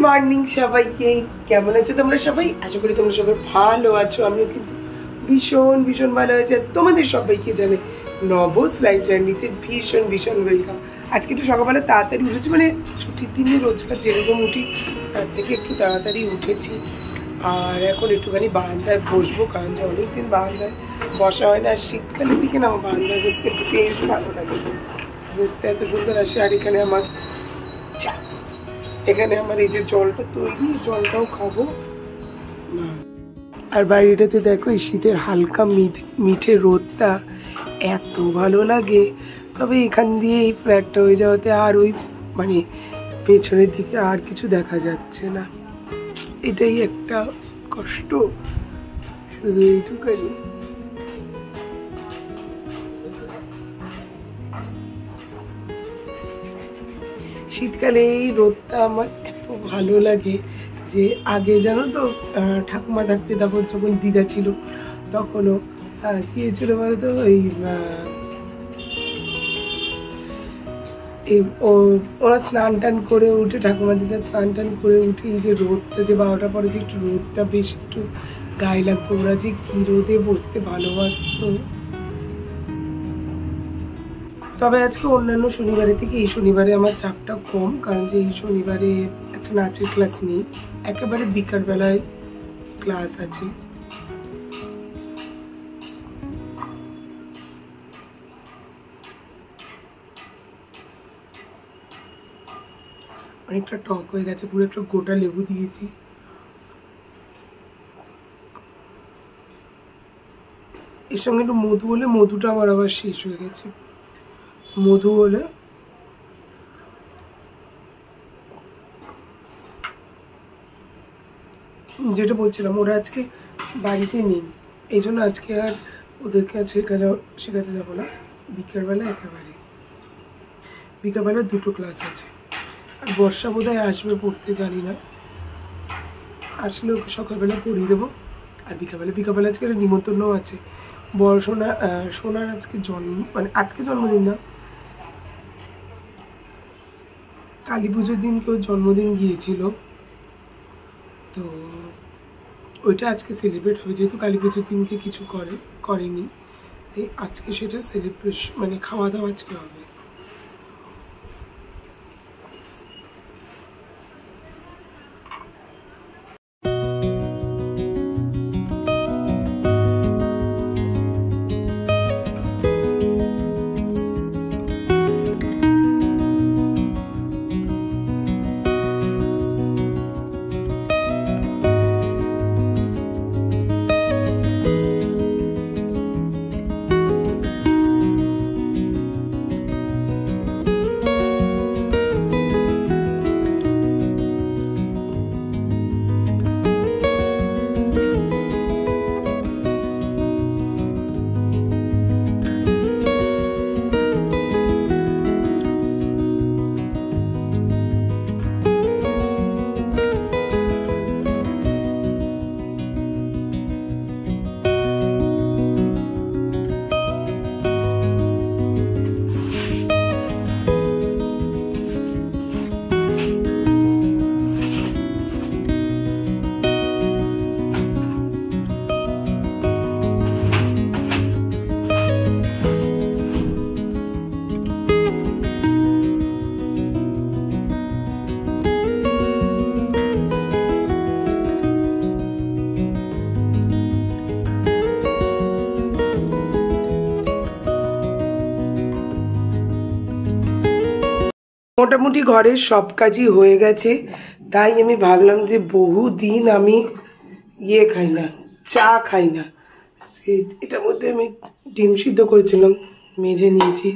Morning সবাইকে, কেমন আছো তোমরা সবাই? আশা করি তোমরা সবাই ভালো আছো। আমিও কিন্তু ভীষণ ভীষণ ভালো আছি। তোমাদের সবাইকে জানে নবস লাইফ জার্নিতে ভীষণ ভীষণ ওয়েলকাম। আজকে একটু সকালবেলা তাড়াতাড়ি উঠেছি, মানে ছুটির দিনে রোজকার যেরকম উঠি তার থেকে একটু তাড়াতাড়ি উঠেছি। আর এখন একটুখানি বারান্দায় বসবো, কারণ যে অনেকদিন বারান্দায় বসা হয় না। আর শীতকালের দিকে না আমার বারান্দায় বসতে একটু বেশ ভালো লাগে, রোদটা এত সুন্দর আসে। আর এখানে আমার চা, এখানে আমার এই যে জলটা তৈরি, জলটাও খাবো। আর বাইরেটাতে দেখো এই শীতের হালকা মিঠে রোদটা এত ভালো লাগে। তবে এখান দিয়ে এই ফ্ল্যাটটা হয়ে যাওয়াতে আর ওই মানে পেছনের দিকে আর কিছু দেখা যাচ্ছে না, এটাই একটা কষ্ট, শুধু এইটুখানি। শীতকালে এই রোদটা আমার এত ভালো লাগে যে আগে জানো তো ঠাকুমা থাকতে, তারপর যখন দিদা ছিল তখনও কি হয়েছিল বলতো, ওরা স্নান টান করে উঠে, ঠাকুমা দিদা স্নান টান করে উঠে এই যে রোদটা, যে 12টার পরে যে একটু রোদটা বেশ একটু গায়ে লাগতো, ওরা যে কি রোদে বসতে ভালোবাসতো। তবে আজকে অন্যান্য শনিবারের থেকে এই শনিবারে আমার চাপটা কম, কারণ যে এই শনিবারে একটা নাচের ক্লাস নেই, একেবারে বিকালবেলায় ক্লাস আছে। অনেকটা টক হয়ে গেছে, পুরো একটা গোটা লেবু দিয়েছি। এর সঙ্গে একটু মধু হলে, মধুটা আমার আবার শেষ হয়ে গেছে, মধু হলে যেটা বলছিলাম, ওরা আজকে বাড়িতে নেই, এই জন্য আজকে আর ওদেরকে আর শেখাতে যাবো না। বিকালবেলা একেবারে বিকালবেলা দুটো ক্লাস আছে। আর বর্ষা বোধহয় আসবে পড়তে, জানি না, আসলে ওকে সকালবেলা পড়িয়ে দেবো। আর বিকালবেলা আজকে একটা নিমন্ত্রণও আছে। বড় সোনার আজকে মানে আজকে জন্মদিন না, কালী পুজোর দিন কেউ জন্মদিন গিয়েছিল, তো ওইটা আজকে সেলিব্রেট হবে। যেহেতু কালী পুজোর দিনকে কিছু করেনি, তাই আজকে সেটা সেলিব্রেশন, মানে খাওয়া দাওয়া আজকে হবে। মোটামুটি ঘরের সব কাজই হয়ে গেছে, তাই আমি ভাবলাম যে বহুদিন আমি খাই না, চা খাই না। এটার মধ্যে আমি ডিম সিদ্ধ করেছিলাম, মেজে নিয়েছি,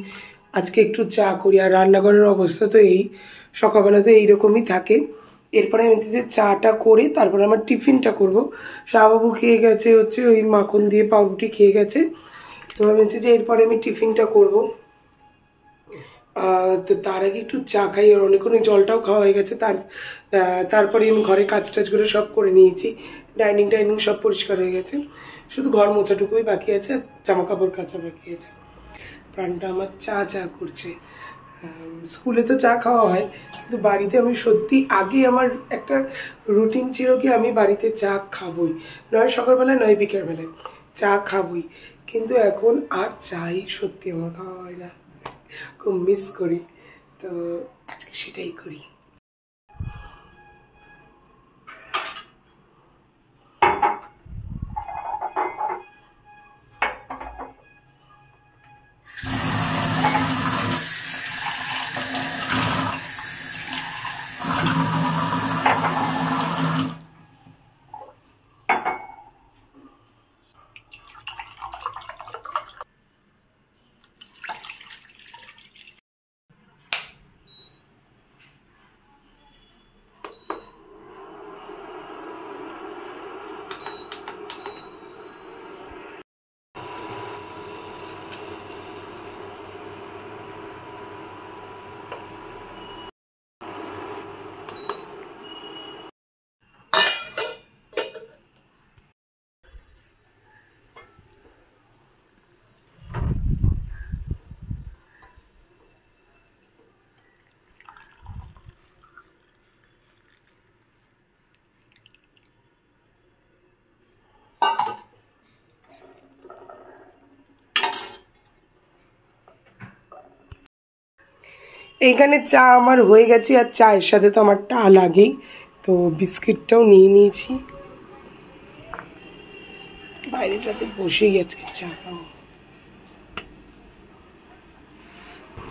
আজকে একটু চা করি। আর রান্নাঘরের অবস্থা তো এই, সকালবেলা তো এইরকমই থাকে। এরপরে আমি যে চাটা করে তারপরে আমার টিফিনটা করব। শাহবাবু খেয়ে গেছে হচ্ছে ওই মাখন দিয়ে পাউরুটি খেয়ে গেছে, তো আমি যে এরপরে আমি টিফিনটা করব। তো তার আগে একটু চা খাই, আর অনেকক্ষণ জলটাও খাওয়া হয়ে গেছে। তারপরে আমি ঘরে কাজ টাজ করে সব করে নিয়েছি, ডাইনিং সব পরিষ্কার হয়ে গেছে, শুধু ঘর মোছাটুকুই বাকি আছে, জামা কাপড় কাচা বাকি আছে। প্রাণটা আমার চা করছে। স্কুলে তো চা খাওয়া হয়, কিন্তু বাড়িতে আমি সত্যি আগে আমার একটা রুটিন ছিল কি আমি বাড়িতে চা খাবই, নয় সকালবেলায় নয় বিকেলবেলায় চা খাবই। কিন্তু এখন আর চাই সত্যি আমার খাওয়া হয় না, খুব মিস করি। তো আজকে সেটাই করি। এইখানে চা আমার হয়ে গেছে, আর চায়ের সাথে তো আমার টা লাগেই, তো বিস্কিটটাও নিয়ে নিয়েছি। বাইরেটাতে বসেই আজকে চা খাবো।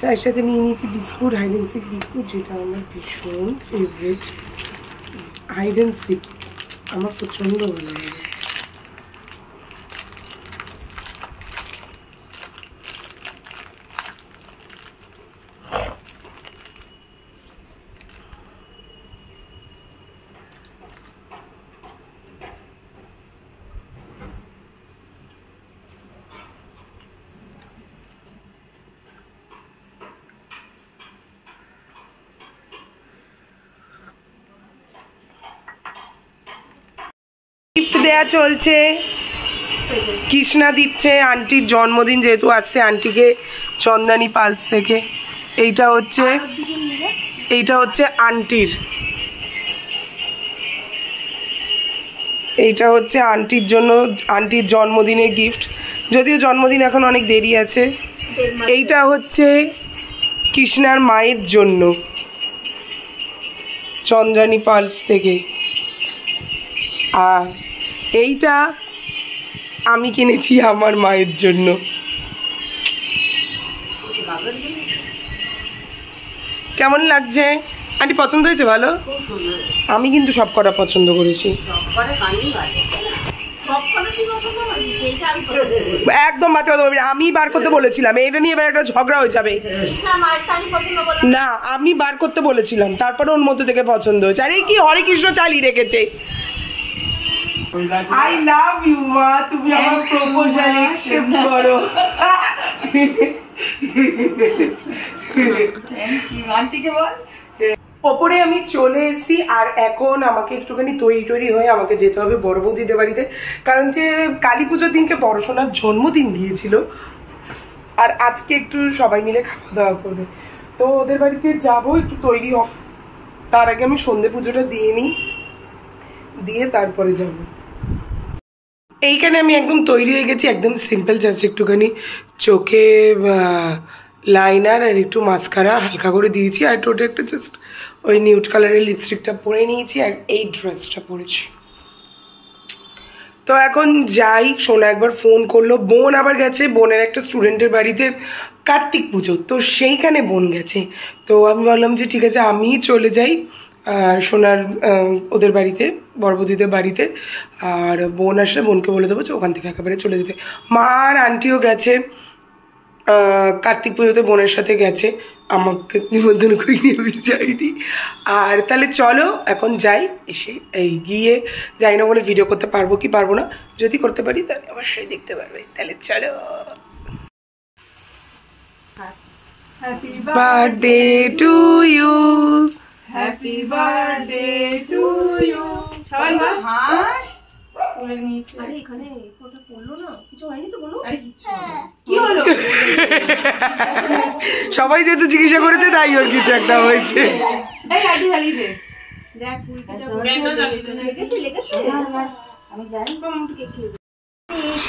চায়ের সাথে নিয়ে নিয়েছি biscuit, hide and seek biscuit, যেটা আমার ভীষণ ফেভারিট। হাইড অ্যান্ড সিক আমার প্রচণ্ড ভালো লাগে। গিফট দেয়া চলছে, কৃষ্ণা দিচ্ছে আন্টির জন্মদিন যেহেতু আসছে, আন্টিকে চন্দানি পালস থেকে। এইটা হচ্ছে আন্টির, এইটা হচ্ছে আন্টির জন্য, আন্টির জন্মদিনের গিফট, যদিও জন্মদিন এখন অনেক দেরি আছে। এইটা হচ্ছে কৃষ্ণার মায়ের জন্য চন্দ্রানী পালস থেকে, আর এইটা আমি কিনেছি আমার মায়ের জন্য। কেমন লাগছে আন্টি? পছন্দ হয়েছে? ভালো? আমি কিন্তু সব কটা পছন্দ করেছি, একদম বাচ্চা কথা বলবি। আমি বার করতে বলেছিলাম, এটা নিয়ে এবার একটা ঝগড়া হয়ে যাবে। না, আমি বার করতে বলেছিলাম, তারপরে ওর মধ্যে থেকে পছন্দ হয়েছে। আরে কি হরে কৃষ্ণ চালিয়ে রেখেছে। I love you মা, তুমি আমার প্রপোজাল অ্যাকসেপ্ট করো। থ্যাংক ইউ আন্টিকে বল। ওপরে আমি চলে এসেছি, আর এখন আমাকে একটুখানি তৈরি হয়ে আমাকে যেতে হবে বড় বৌদিদের বাড়িতে, কারণ যে কালী পুজোর দিনকে পড়াশোনার জন্মদিন গিয়েছিল, আর আজকে একটু সবাই মিলে খাওয়া দাওয়া করবে, তো ওদের বাড়িতে যাবো, একটু তৈরি হ। তার আগে আমি সন্ধে পুজোটা দিয়ে নিই, দিয়ে তারপরে যাব। এইখানে আমি একদম তৈরি হয়ে গেছি, একদম সিম্পল, জাস্ট একটুখানি চোখে লাইনার আর একটু মাস্কারা হালকা করে দিয়েছি, আর টোটে একটা জাস্ট ওই নিউড কালারের লিপস্টিকটা পরে নিয়েছি, আর এই ড্রেসটা পরেছি। তো এখন যাই। সোনা একবার ফোন করলো, বোন আবার গেছে, বোনের একটা স্টুডেন্টের বাড়িতে কার্তিক পুজো, তো সেইখানে বোন গেছে। তো আমি বললাম যে ঠিক আছে আমি চলে যাই সোনার ওদের বাড়িতে, বড়বৌদিদের বাড়িতে, আর বোন আসলে বোনকে বলে দেবো যে ওখান থেকে একেবারে চলে যেতে। মা আর আন্টিও গেছে কার্তিক পুজোতে, বোনের সাথে গেছে, আমাকে নিমন্ত্রণ করে নিয়ে যাইনি। আর তাহলে চলো এখন যাই, এসে এই গিয়ে যাই না বলে ভিডিও করতে পারবো কি পারবো না, যদি করতে পারি তাহলে অবশ্যই দেখতে পারবে। তাহলে চলো। Happy birthday to you, happy birthday to you. সবাই হাস। আরে এখানে ফটো পড়লো না, কিছু হয়নি তো বলো? আরে কিছু কি হলো? সবাই যেহেতু চিকিৎসা করেছে তাই ওর কিছু একটা হয়েছে। আমি জানি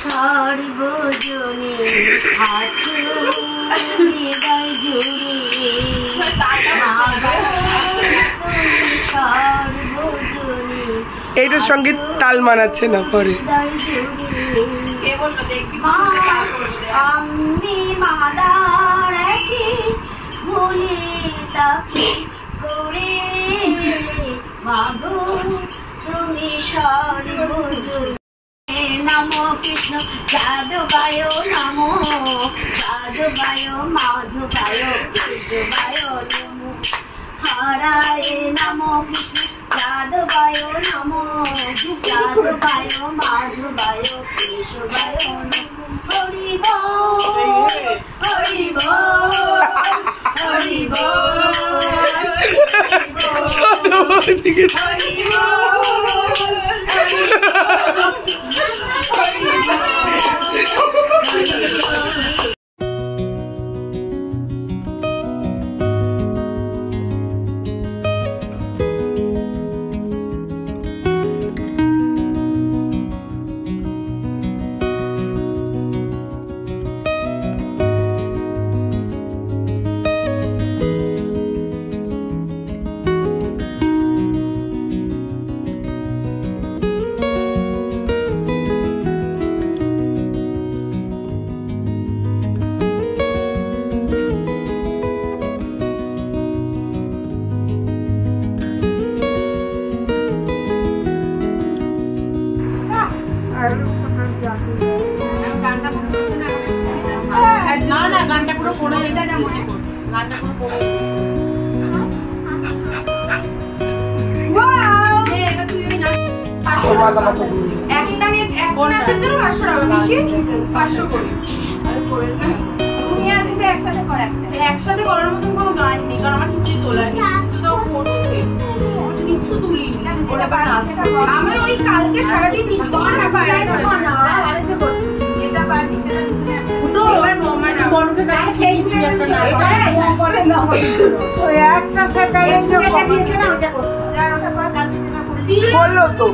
সর্বজনে আছো হৃদয় জুড়ে সর্বজনে এইটার সঙ্গে তাল মানাচ্ছে না পরে। আমি মাদার একে ভুলে তাকে করে মাগো তুমি সর্বজনে। নমো কৃষ্ণ যাদবায় নমো যাদবায় মাধবায় কেশবায় নমো হরায় নমো কৃষ্ণ যাদবায় নমো যাদবায় মাধবায় কেশবায় নমো। হরি বল হরি বল হরি বল হরি গানটা পুরো পড়ে গেছে না মনে করছি গানটা পুরো পড়ে গেছে। একটা নেট একটা নাচের জন্য 500 টাকা বেশি 500 করে তুমি আর কিন্তু একসাথে কর একটা একসাথে করার মতন কোনো গান নেই কারণ আমার কিছুই তোলা নেই কিছু তো পড়ছে আমি কিছু তুলিনি ওটা বানাতে আমি ওই কালকে সারাদিন তোমার বাইরে আরেকটা করছি এটা বাড়ি সেটা এবার মামা না বড়কে কাছে ফেসবুকে একটা না এটা করে না ওই একটা সেটা দিয়েছে না ওটা করতে যা ওটা কালকে না করলি বললো তো